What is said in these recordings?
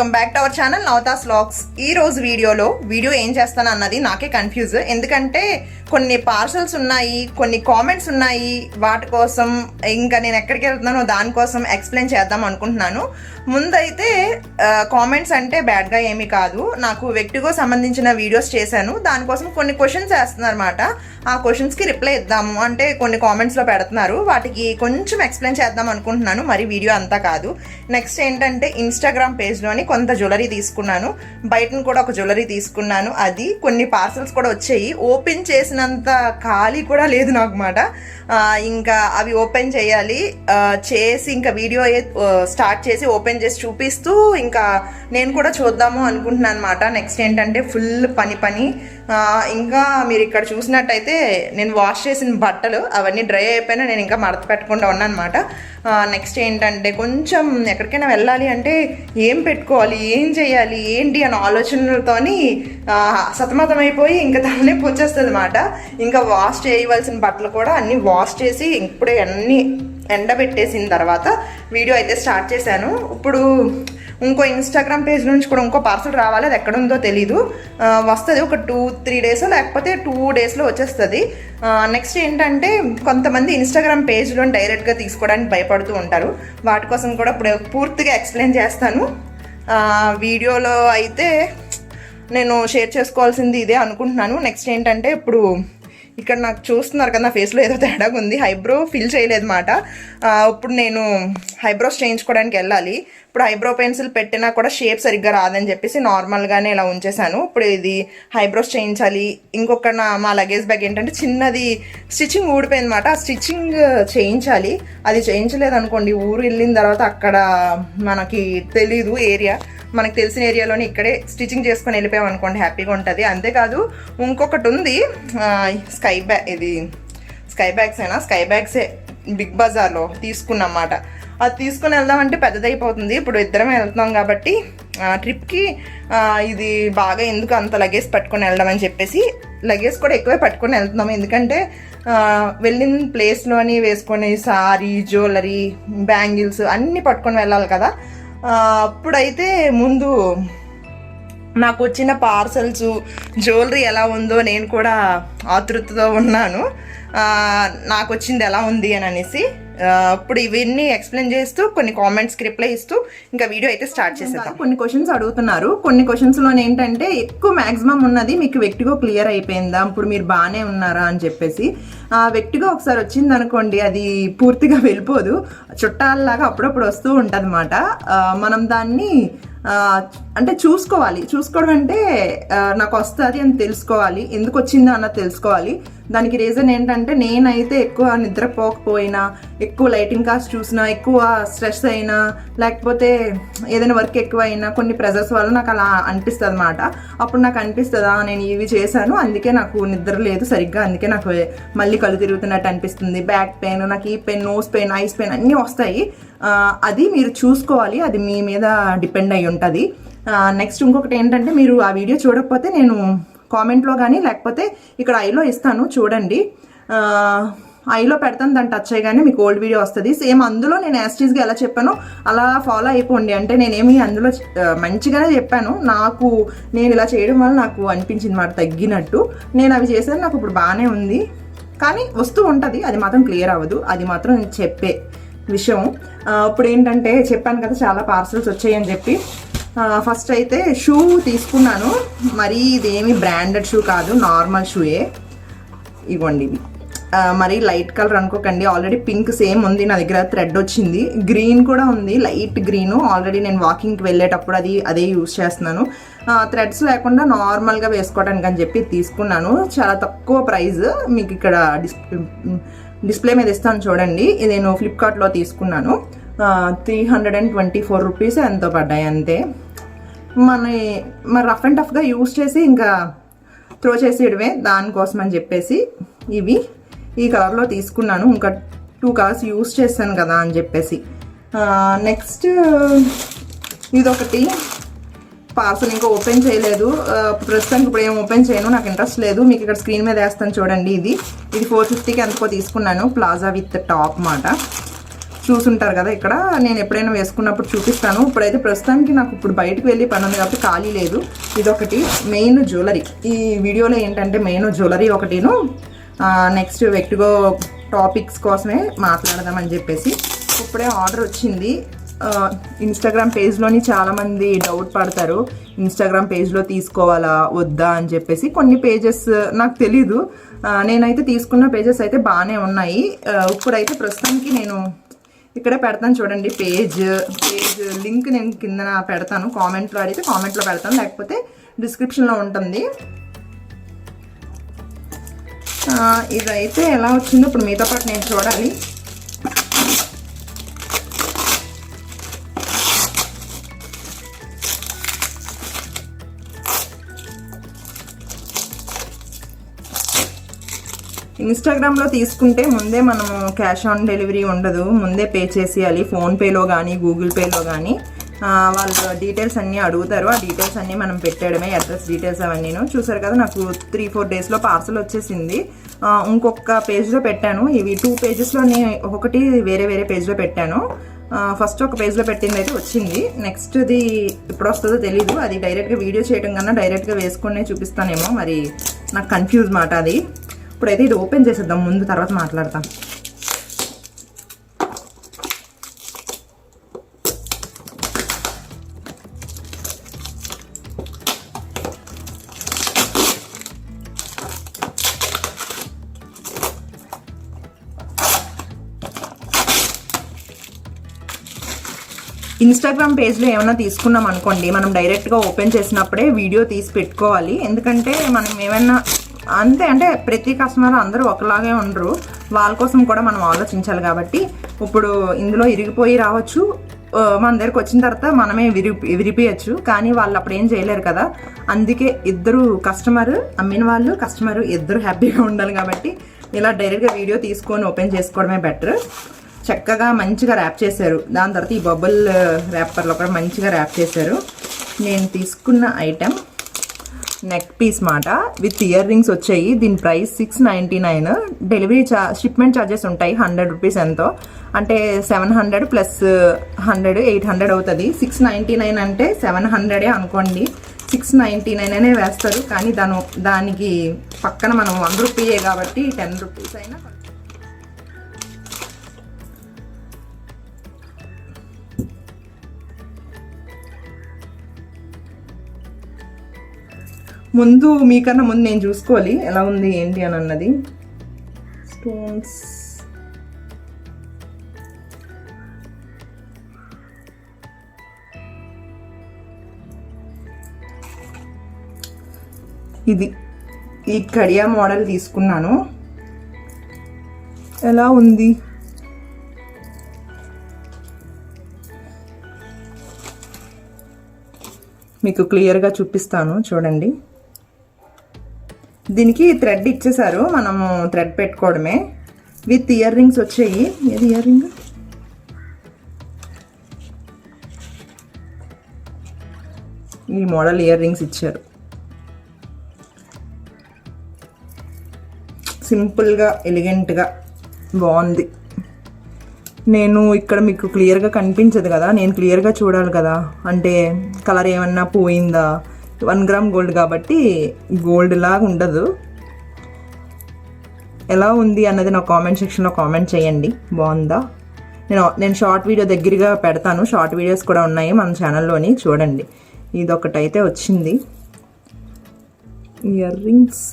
Welcome back to our channel Navathas vlogs. ఈ రోజు video ఏం చేస్తాను అన్నది నాకే కన్ఫ్యూజ్. ఎందుకంటే కొన్ని పార్సల్స్ ఉన్నాయి, కొన్ని కామెంట్స్ ఉన్నాయి, వాటి కోసం ఇంకా నేను ఎక్కడికి వెళ్తున్నానో దానికోసం ఎక్స్ప్లెయిన్ చేద్దాం అనుకుంటున్నాను. ముందైతే కామెంట్స్ అంటే బ్యాడ్గా ఏమీ కాదు, నాకు వ్యక్తిగో సంబంధించిన వీడియోస్ చేశాను, దానికోసం కొన్ని క్వశ్చన్స్ వేస్తున్నారు అనమాట. ఆ క్వశ్చన్స్కి రిప్లై ఇద్దాము అంటే కొన్ని కామెంట్స్లో పెడుతున్నారు, వాటికి కొంచెం ఎక్స్ప్లెయిన్ చేద్దాం అనుకుంటున్నాను, మరి వీడియో అంతా కాదు. నెక్స్ట్ ఏంటంటే ఇన్స్టాగ్రామ్ పేజ్లోని కొంత జ్యువెలరీ తీసుకున్నాను, బయటను కూడా ఒక జ్యువెలరీ తీసుకున్నాను. అది కొన్ని పార్సల్స్ కూడా వచ్చాయి, ఓపెన్ చేసినంత ఖాళీ కూడా లేదు నాకు మాట. ఇంకా అవి ఓపెన్ చేయాలి, చేసి ఇంకా వీడియో స్టార్ట్ చేసి ఓపెన్ చేసి చూపిస్తూ ఇంకా నేను కూడా చూద్దాము అనుకుంటున్నాను అనమాట. నెక్స్ట్ ఏంటంటే ఫుల్ పని. ఇంకా మీరు ఇక్కడ చూసినట్టయితే నేను వాష్ చేసిన బట్టలు అవన్నీ డ్రై అయిపోయినా నేను ఇంకా మడత పెట్టకుండా ఉన్నాను అనమాట. నెక్స్ట్ ఏంటంటే కొంచెం ఎక్కడికైనా వెళ్ళాలి అంటే ఏం పెట్టుకోవాలి, ఏం చేయాలి, ఏంటి అనే ఆలోచనలతోని సతమతమైపోయి ఇంకా తలనొప్పి వచ్చేస్తుంది అనమాట. ఇంకా వాష్ చేయవలసిన బట్టలు కూడా అన్నీ వాష్ చేసి ఇప్పుడే అన్నీ ఎండబెట్టేసిన తర్వాత వీడియో అయితే స్టార్ట్ చేశాను. ఇప్పుడు ఇంకో ఇన్స్టాగ్రామ్ పేజ్ నుంచి కూడా ఇంకో పార్సల్ రావాలి, అది ఎక్కడుందో తెలీదు, వస్తుంది ఒక 2-3 డేస్ లేకపోతే 2 డేస్లో వచ్చేస్తుంది. నెక్స్ట్ ఏంటంటే కొంతమంది ఇన్స్టాగ్రామ్ పేజ్లో డైరెక్ట్గా తీసుకోవడానికి భయపడుతూ ఉంటారు, వాటి కోసం కూడా ఇప్పుడు పూర్తిగా ఎక్స్ప్లెయిన్ చేస్తాను. వీడియోలో అయితే నేను షేర్ చేసుకోవాల్సింది ఇదే అనుకుంటున్నాను. నెక్స్ట్ ఏంటంటే ఇప్పుడు ఇక్కడ నాకు చూస్తున్నారు కదా, నా ఫేస్లో ఏదో తేడాగా ఉంది, ఐబ్రో ఫిల్ చేయలేదు మాట. ఇప్పుడు నేను ఐబ్రోస్ చేయించుకోవడానికి వెళ్ళాలి. ఇప్పుడు ఐబ్రో పెన్సిల్ పెట్టినా కూడా షేప్ సరిగ్గా రాదని చెప్పేసి నార్మల్గానే ఇలా ఉంచేసాను. ఇప్పుడు ఇది ఐబ్రోస్ చేయించాలి. ఇంకొక మా లగేజ్ బ్యాగ్ ఏంటంటే చిన్నది స్టిచ్చింగ్ ఊడిపోయింది అనమాట, ఆ స్టిచ్చింగ్ చేయించాలి. అది చేయించలేదు అనుకోండి, ఊరు వెళ్ళిన తర్వాత అక్కడ మనకి తెలీదు ఏరియా, మనకు తెలిసిన ఏరియాలోనే ఇక్కడే స్టిచ్చింగ్ చేసుకొని వెళ్ళిపోయాం అనుకోండి, హ్యాపీగా ఉంటుంది. అంతేకాదు ఇంకొకటి ఉంది, స్కై బ్యాగ్సే బిగ్ బజార్లో తీసుకున్నమాట. అది తీసుకుని వెళ్దామంటే పెద్దదైపోతుంది. ఇప్పుడు ఇద్దరమే వెళ్తున్నాం కాబట్టి ట్రిప్కి ఇది బాగా ఎందుకు అంత లగేజ్ పట్టుకొని వెళ్దాం అని చెప్పేసి లగేజ్ కూడా ఎక్కువే పట్టుకొని వెళ్తున్నాము. ఎందుకంటే వెళ్ళిన ప్లేస్లోని వేసుకొని సారీ, జ్యువెలరీ, బ్యాంగిల్స్ అన్నీ పట్టుకొని వెళ్ళాలి కదా. అప్పుడైతే ముందు నాకు వచ్చిన పార్సల్స్ జ్యువెలరీ ఎలా ఉందో నేను కూడా ఆతృతతో ఉన్నాను, నాకు వచ్చింది ఎలా ఉంది అని అనేసి. ఇప్పుడు ఇవన్నీ ఎక్స్ప్లెయిన్ చేస్తూ కొన్ని కామెంట్స్కి రిప్లై ఇస్తూ ఇంకా వీడియో అయితే స్టార్ట్ చేసేద్దాం. కొన్ని క్వశ్చన్స్ అడుగుతున్నారు, కొన్ని క్వశ్చన్స్లో ఏంటంటే ఎక్కువ మ్యాక్సిమం ఉన్నది మీకు వ్యక్తిగో క్లియర్ అయిపోయిందా, ఇప్పుడు మీరు బాగానే ఉన్నారా అని చెప్పేసి. వ్యక్తిగో ఒకసారి వచ్చింది అనుకోండి, అది పూర్తిగా వెళ్ళిపోదు, చుట్టాలలాగా అప్పుడప్పుడు వస్తూ ఉంటుంది అన్నమాట. మనం దాన్ని అంటే చూసుకోవడం అంటే నాకు వస్తుంది అని తెలుసుకోవాలి, ఎందుకు వచ్చిందో అన్నది తెలుసుకోవాలి. దానికి రీజన్ ఏంటంటే నేనైతే ఎక్కువ నిద్రపోకపోయినా, ఎక్కువ లైటింగ్ కాస్ట్ చూసినా, ఎక్కువ స్ట్రెస్ అయినా, లేకపోతే ఏదైనా వర్క్ ఎక్కువ అయినా కొన్ని ప్రెజర్స్ వల్ల నాకు అలా అనిపిస్తుంది అనమాట. అప్పుడు నాకు అనిపిస్తుందా నేను ఇవి చేశాను అందుకే నాకు నిద్ర లేదు సరిగ్గా, అందుకే నాకు మళ్ళీ కళ్ళు తిరుగుతున్నట్టు అనిపిస్తుంది, బ్యాక్ పెయిన్, నాకు ఈ pain, nose pain, eyes pain అన్నీ వస్తాయి. అది మీరు చూసుకోవాలి, అది మీ మీద డిపెండ్ అయి ఉంటుంది. నెక్స్ట్ ఇంకొకటి ఏంటంటే మీరు ఆ వీడియో చూడకపోతే నేను కామెంట్లో కానీ లేకపోతే ఇక్కడ ఐలో ఇస్తాను చూడండి, ఐలో పెడతాను, దాన్ని టచ్ చేయగానే మీకు ఓల్డ్ వీడియో వస్తుంది. సేమ్ అందులో నేను యాస్టీస్గా ఎలా చెప్పానో అలా ఫాలో అయిపోండి. అంటే నేనేమి అందులో మంచిగానే చెప్పాను, నేను ఇలా చేయడం వల్ల నాకు అనిపించింది మాట తగ్గినట్టు. నేను అవి చేశాను, నాకు ఇప్పుడు బాగానే ఉంది, కానీ వస్తూ ఉంటుంది, అది మాత్రం క్లియర్ అవ్వదు, అది మాత్రం నేను చెప్పే విషయం. ఇప్పుడు ఏంటంటే చెప్పాను కదా చాలా పార్సల్స్ వచ్చాయని చెప్పి. ఫస్ట్ అయితే షూ తీసుకున్నాను, మరి ఇదేమి బ్రాండెడ్ షూ కాదు, నార్మల్ షూయే. ఇవ్వండి, మరి లైట్ కలర్ అనుకోకండి, ఆల్రెడీ పింక్ సేమ్ ఉంది నా దగ్గర, థ్రెడ్ వచ్చింది, గ్రీన్ కూడా ఉంది, లైట్ గ్రీను. ఆల్రెడీ నేను వాకింగ్కి వెళ్ళేటప్పుడు అదే యూజ్ చేస్తున్నాను. థ్రెడ్స్ లేకుండా నార్మల్గా వేసుకోవడానికి అని చెప్పి తీసుకున్నాను, చాలా తక్కువ ప్రైస్. మీకు ఇక్కడ డిస్ప్లే మీద ఇస్తాను చూడండి. ఇది నేను ఫ్లిప్కార్ట్లో తీసుకున్నాను, 324 రూపీస్ ఎంతో పడ్డాయి అంతే. మరి రఫ్ అండ్ టఫ్గా యూజ్ చేసి ఇంకా త్రో చేసేయడమే, దానికోసం అని చెప్పేసి ఇవి ఈ కలర్లో తీసుకున్నాను. ఇంకా 2 కలర్స్ యూజ్ చేస్తాను కదా అని చెప్పేసి. నెక్స్ట్ ఇదొకటి పార్సల్ ఇంకా ఓపెన్ చేయలేదు, ప్రస్తుతానికి ఇప్పుడు ఏం ఓపెన్ చేయను, నాకు ఇంట్రెస్ట్ లేదు. మీకు ఇక్కడ స్క్రీన్ మీద వేస్తాను చూడండి. ఇది 450కి ఎంతకో తీసుకున్నాను, ప్లాజా విత్ టాప్ మాట. చూసుంటారు కదా, ఇక్కడ నేను ఎప్పుడైనా వేసుకున్నప్పుడు చూపిస్తాను. ఇప్పుడైతే ప్రస్తుతానికి నాకు ఇప్పుడు బయటకు వెళ్ళి పని ఉంది కాబట్టి ఖాళీ లేదు. ఇదొకటి మెయిన్ జ్యువెలరీ. ఈ వీడియోలో ఏంటంటే మెయిన్ జ్యువెలరీ ఒకటిను, నెక్స్ట్ వ్యక్తిగో టాపిక్స్ కోసమే మాట్లాడదామని చెప్పేసి ఇప్పుడే ఆర్డర్ వచ్చింది. ఇన్స్టాగ్రామ్ పేజ్లోని చాలామంది డౌట్ పడతారు, ఇన్స్టాగ్రామ్ పేజ్లో తీసుకోవాలా వద్దా అని చెప్పేసి. కొన్ని పేజెస్ నాకు తెలీదు, నేనైతే తీసుకున్న పేజెస్ అయితే బాగానే ఉన్నాయి. ఇప్పుడైతే ప్రస్తుతానికి నేను ఇక్కడే పెడతాను చూడండి. పేజ్ లింక్ నేను కింద పెడతాను, కామెంట్లో అడిగితే కామెంట్లో పెడతాను, లేకపోతే డిస్క్రిప్షన్లో ఉంటుంది. ఇదైతే ఎలా వచ్చిందో ఇప్పుడు మీతో పాటు నేను చూడాలి. ఇన్స్టాగ్రామ్లో తీసుకుంటే ముందే మనము క్యాష్ ఆన్ డెలివరీ ఉండదు, ముందే పే చేసేయాలి. ఫోన్పేలో కానీ గూగుల్ పేలో కానీ వాళ్ళ డీటెయిల్స్ అన్నీ అడుగుతారు. ఆ డీటెయిల్స్ అన్నీ మనం పెట్టేయడమే, అడ్రస్ డీటెయిల్స్ అవన్నీ. చూసారు కదా, నాకు 3-4 డేస్లో పార్సల్ వచ్చేసింది. ఇంకొక పేజ్లో పెట్టాను. ఇవి 2 పేజెస్లోనే, ఒకటి వేరే వేరే పేజ్లో పెట్టాను. ఫస్ట్ ఒక పేజ్లో పెట్టింది అయితే వచ్చింది, నెక్స్ట్ది ఎప్పుడు వస్తుందో తెలీదు. అది డైరెక్ట్గా వీడియో చేయడం కన్నా డైరెక్ట్గా వేసుకునే చూపిస్తానేమో, మరి నాకు కన్ఫ్యూజ్ మాట అది. ఇప్పుడైతే ఇది ఓపెన్ చేసేద్దాం ముందు, తర్వాత మాట్లాడతాం. ఇన్స్టాగ్రామ్ పేజ్లో ఏమైనా తీసుకున్నాం అనుకోండి, మనం డైరెక్ట్గా ఓపెన్ చేసినప్పుడే వీడియో తీసి పెట్టుకోవాలి. ఎందుకంటే మనం ఏమైనా అంతే, అంటే ప్రతి కస్టమర్ అందరూ ఒకలాగే ఉండరు, వాళ్ళ కోసం కూడా మనం ఆలోచించాలి. కాబట్టి ఇప్పుడు ఇందులో ఇరిగిపోయి రావచ్చు, మన దగ్గరకు వచ్చిన తర్వాత మనమే విరిపియచ్చు, కానీ వాళ్ళు అప్పుడు ఏం చేయలేరు కదా. అందుకే ఇద్దరు కస్టమర్, అమ్మిన వాళ్ళు కస్టమర్ ఇద్దరు హ్యాపీగా ఉండాలి. కాబట్టి ఇలా డైరెక్ట్గా వీడియో తీసుకొని ఓపెన్ చేసుకోవడమే బెటర్. చక్కగా మంచిగా ర్యాప్ చేశారు. దాని తర్వాత ఈ బబుల్ ర్యాపర్లో కూడా మంచిగా ర్యాప్ చేశారు. నేను తీసుకున్న ఐటెం నెక్ పీస్ మాట, విత్ ఇయర్ రింగ్స్ వచ్చాయి. దీని ప్రైస్ 699. డెలివరీ షిప్మెంట్ ఛార్జెస్ ఉంటాయి 100 రూపీస్ ఎంతో, అంటే 700 ప్లస్ 100 800 అవుతుంది. 699 అంటే 700 అనుకోండి, 699 అనే వేస్తారు. కానీ దానికి పక్కన మనం 100 రూపీయే కాబట్టి 10 రూపీస్ అయినా. మీకన్నా ముందు నేను చూసుకోవాలి ఎలా ఉంది ఏంటి అని అన్నది. స్టోన్స్ ఇది ఈ కడియా మోడల్ తీసుకున్నాను. ఎలా ఉంది మీకు క్లియర్గా చూపిస్తాను చూడండి. దీనికి థ్రెడ్ ఇచ్చేసారు, మనము థ్రెడ్ పెట్టుకోవడమే. విత్ ఇయర్ రింగ్స్ వచ్చాయి. ఏది ఇయర్ రింగ్? ఈ మోడల్ ఇయర్ రింగ్స్ ఇచ్చారు. సింపుల్గా ఎలిగెంట్గా బాగుంది. నేను ఇక్కడ మీకు క్లియర్గా కనిపించదు కదా, నేను క్లియర్గా చూడాలి కదా, అంటే కలర్ ఏమన్నా పోయిందా. 1 గ్రామ్ గోల్డ్ కాబట్టి గోల్డ్ లాగా ఉండదు. ఎలా ఉంది అన్నది నా కామెంట్ సెక్షన్లో కామెంట్ చేయండి. బాగుందా? నేను షార్ట్ వీడియో దగ్గరగా పెడతాను, షార్ట్ వీడియోస్ కూడా ఉన్నాయి మన ఛానల్లోని, చూడండి. ఇదొకటైతే వచ్చింది. ఇయర్ రింగ్స్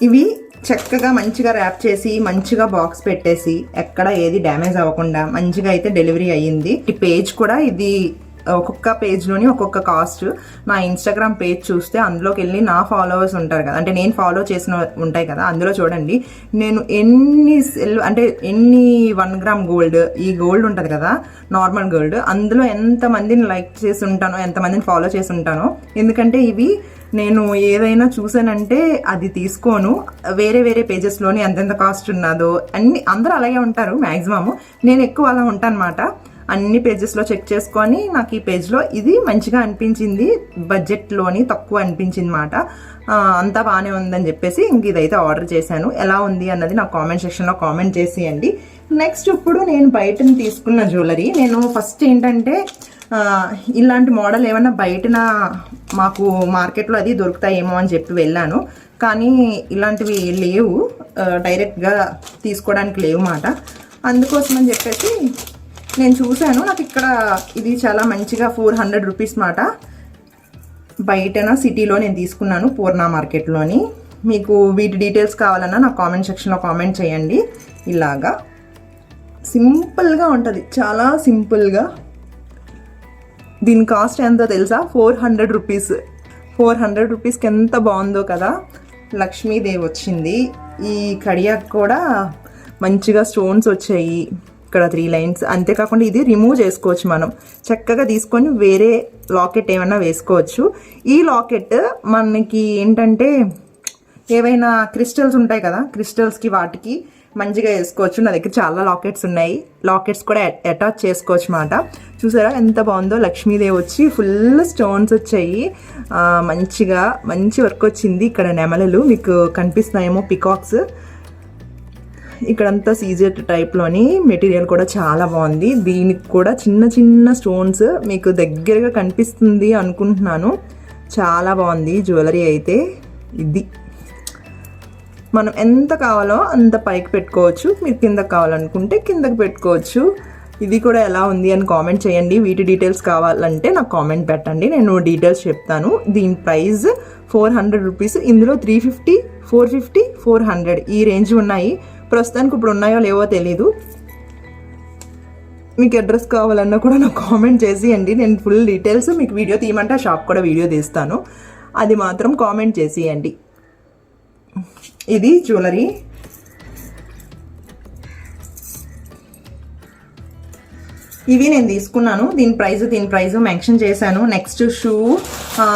ఇవి చక్కగా మంచిగా ర్యాప్ చేసి మంచిగా బాక్స్ పెట్టేసి ఎక్కడ ఏది డ్యామేజ్ అవ్వకుండా మంచిగా అయితే డెలివరీ అయ్యింది. ఈ పేజ్ కూడా ఇది ఒక్కొక్క పేజ్లోని ఒక్కొక్క కాస్ట్. నా ఇన్స్టాగ్రామ్ పేజ్ చూస్తే అందులోకి వెళ్ళి నా ఫాలోవర్స్ ఉంటారు కదా, అంటే నేను ఫాలో చేసిన ఉంటాయి కదా, అందులో చూడండి నేను ఎన్ని అంటే ఎన్ని 1 గ్రామ్ గోల్డ్, ఈ గోల్డ్ ఉంటుంది కదా నార్మల్ గోల్డ్, అందులో ఎంతమందిని లైక్ చేసి ఉంటానో, ఎంతమందిని ఫాలో చేసి ఉంటానో. ఎందుకంటే ఇవి నేను ఏదైనా చూసానంటే అది తీసుకోను, వేరే వేరే పేజెస్లోని ఎంతెంత కాస్ట్ ఉన్నదో అన్ని అందరూ అలాగే ఉంటారు మ్యాక్సిమము, నేను ఎక్కువ అలా ఉంటాను అన్నమాట. అన్ని పేజెస్లో చెక్ చేసుకొని నాకు ఈ పేజ్లో ఇది మంచిగా అనిపించింది, బడ్జెట్లోని తక్కువ అనిపించింది మాట. అంతా బాగానే ఉందని చెప్పేసి ఇంక ఇదైతే ఆర్డర్ చేశాను. ఎలా ఉంది అన్నది నాకు కామెంట్ సెక్షన్లో కామెంట్ చేసేయండి. నెక్స్ట్ ఇప్పుడు నేను బయటని తీసుకున్న జ్యువెలరీ, నేను ఫస్ట్ ఏంటంటే ఇలాంటి మోడల్ ఏమన్నా బయటన మాకు మార్కెట్లో అది దొరుకుతాయేమో అని చెప్పి వెళ్ళాను, కానీ ఇలాంటివి లేవు, డైరెక్ట్గా తీసుకోవడానికి లేవు మాట. అందుకోసం అని చెప్పేసి నేను చూశాను. నాకు ఇక్కడ ఇది చాలా మంచిగా 400 రూపీస్ మాట. బయటన సిటీలో నేను తీసుకున్నాను, పూర్ణ మార్కెట్లోని. మీకు వీటి డీటెయిల్స్ కావాలన్నా నాకు కామెంట్ సెక్షన్లో కామెంట్ చేయండి. ఇలాగా సింపుల్గా ఉంటుంది, చాలా సింపుల్గా. దీని కాస్ట్ ఎంతో తెలుసా? 400 రూపీస్. 400 రూపీస్కి ఎంత బాగుందో కదా. లక్ష్మీదేవి వచ్చింది. ఈ కడియాకు కూడా మంచిగా స్టోన్స్ వచ్చాయి, ఇక్కడ 3 లైన్స్. అంతేకాకుండా ఇది రిమూవ్ చేసుకోవచ్చు, మనం చక్కగా తీసుకొని వేరే లాకెట్ ఏమైనా వేసుకోవచ్చు. ఈ లాకెట్ మనకి ఏంటంటే ఏవైనా క్రిస్టల్స్ ఉంటాయి కదా, క్రిస్టల్స్కి వాటికి మంచిగా వేసుకోవచ్చు. నా దగ్గర చాలా లాకెట్స్ ఉన్నాయి, లాకెట్స్ కూడా అటాచ్ చేసుకోవచ్చు అన్నమాట. చూసారా ఎంత బాగుందో. లక్ష్మీదేవి వచ్చి ఫుల్ స్టోన్స్ వచ్చాయి, మంచిగా మంచి వర్క్ వచ్చింది. ఇక్కడ నెమలలు మీకు కనిపిస్తున్నాయేమో, పికాక్స్. ఇక్కడంతా సీజెట్ టైప్లోని మెటీరియల్ కూడా చాలా బాగుంది. దీనికి కూడా చిన్న చిన్న స్టోన్స్ మీకు దగ్గరగా కనిపిస్తుంది అనుకుంటున్నాను. చాలా బాగుంది జ్యువెలరీ అయితే. ఇది మనం ఎంత కావాలో అంత పైకి పెట్టుకోవచ్చు, మీరు కిందకి కావాలనుకుంటే కిందకి పెట్టుకోవచ్చు. ఇది కూడా ఎలా ఉంది అని కామెంట్ చేయండి. వీటి డీటెయిల్స్ కావాలంటే నాకు కామెంట్ పెట్టండి, నేను డీటెయిల్స్ చెప్తాను. దీని ప్రైస్ 400 రూపీస్. ఇందులో 350, 450, 400 ఈ రేంజ్ ఉన్నాయి. ప్రస్తుతానికి ఇప్పుడు ఉన్నాయో లేవో తెలీదు. మీకు అడ్రస్ కావాలన్నా కూడా నాకు కామెంట్ చేసేయండి. నేను ఫుల్ డీటెయిల్స్ మీకు వీడియో తీయమంటే ఆ షాప్ కూడా వీడియో తీస్తాను, అది మాత్రం కామెంట్ చేసేయండి. ఇది జ్యువెలరీ. ఇవి నేను తీసుకున్నాను, దీని ప్రైస్ మెన్షన్ చేశాను. నెక్స్ట్ షూ,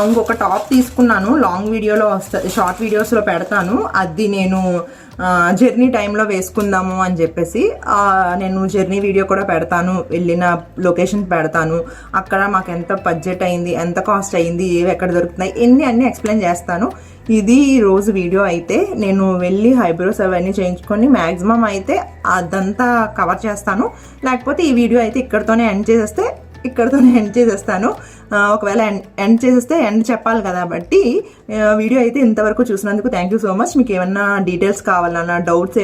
ఇంకొక టాప్ తీసుకున్నాను. లాంగ్ వీడియోలో వస్తుంది, షార్ట్ వీడియోస్లో పెడతాను. అది నేను జర్నీ టైంలో వేసుకుందాము అని చెప్పేసి నేను జర్నీ వీడియో కూడా పెడతాను, వెళ్ళిన లొకేషన్ పెడతాను. అక్కడ మాకు ఎంత బడ్జెట్ అయింది, ఎంత కాస్ట్ అయింది, ఏవి ఎక్కడ దొరుకుతున్నాయి, అన్నీ ఎక్స్ప్లెయిన్ చేస్తాను. ఇది రోజు వీడియో అయితే నేను వెళ్ళి ఐబ్రోస్ అవన్నీ చేయించుకొని మ్యాక్సిమం అయితే అదంతా కవర్ చేస్తాను. లేకపోతే ఈ వీడియో అయితే ఇక్కడితోనే ఎండ్ చేసేస్తాను. ఒకవేళ ఎండ్ చేసేస్తే ఎండ్ చెప్పాలి కాబట్టి వీడియో అయితే ఇంతవరకు చూసినందుకు థ్యాంక్ యూ సో మచ్. మీకు ఏమన్నా డీటెయిల్స్ కావాలన్నా, డౌట్స్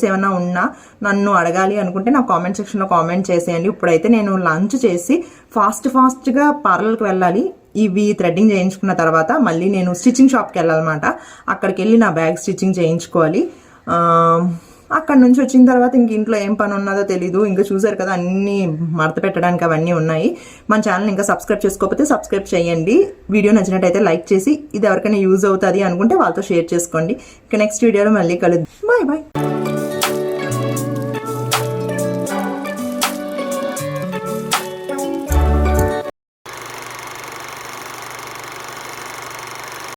ఏమన్నా ఉన్నా నన్ను అడగాలి అనుకుంటే నాకు కామెంట్ సెక్షన్లో కామెంట్ చేసేయండి. ఇప్పుడైతే నేను లంచ్ చేసి ఫాస్ట్గా పార్లర్కి వెళ్ళాలి. ఇవి థ్రెడ్డింగ్ చేయించుకున్న తర్వాత మళ్ళీ నేను స్టిచ్చింగ్ షాప్కి వెళ్ళాలన్నమాట. అక్కడికి వెళ్ళి నా బ్యాగ్ స్టిచ్చింగ్ చేయించుకోవాలి. అక్కడ నుంచి వచ్చిన తర్వాత ఇంక ఇంట్లో ఏం పని ఉన్నదో తెలీదు. ఇంకా చూసారు కదా, అన్నీ మడత పెట్టడానికి అవన్నీ ఉన్నాయి. మన ఛానల్ ఇంకా సబ్స్క్రైబ్ చేసుకోకపోతే సబ్స్క్రైబ్ చేయండి. వీడియో నచ్చినట్టయితే లైక్ చేసి ఇది ఎవరికైనా యూజ్ అవుతుంది అనుకుంటే వాళ్ళతో షేర్ చేసుకోండి. ఇక నెక్స్ట్ వీడియోలో మళ్ళీ కలుద్దాం. Bye bye.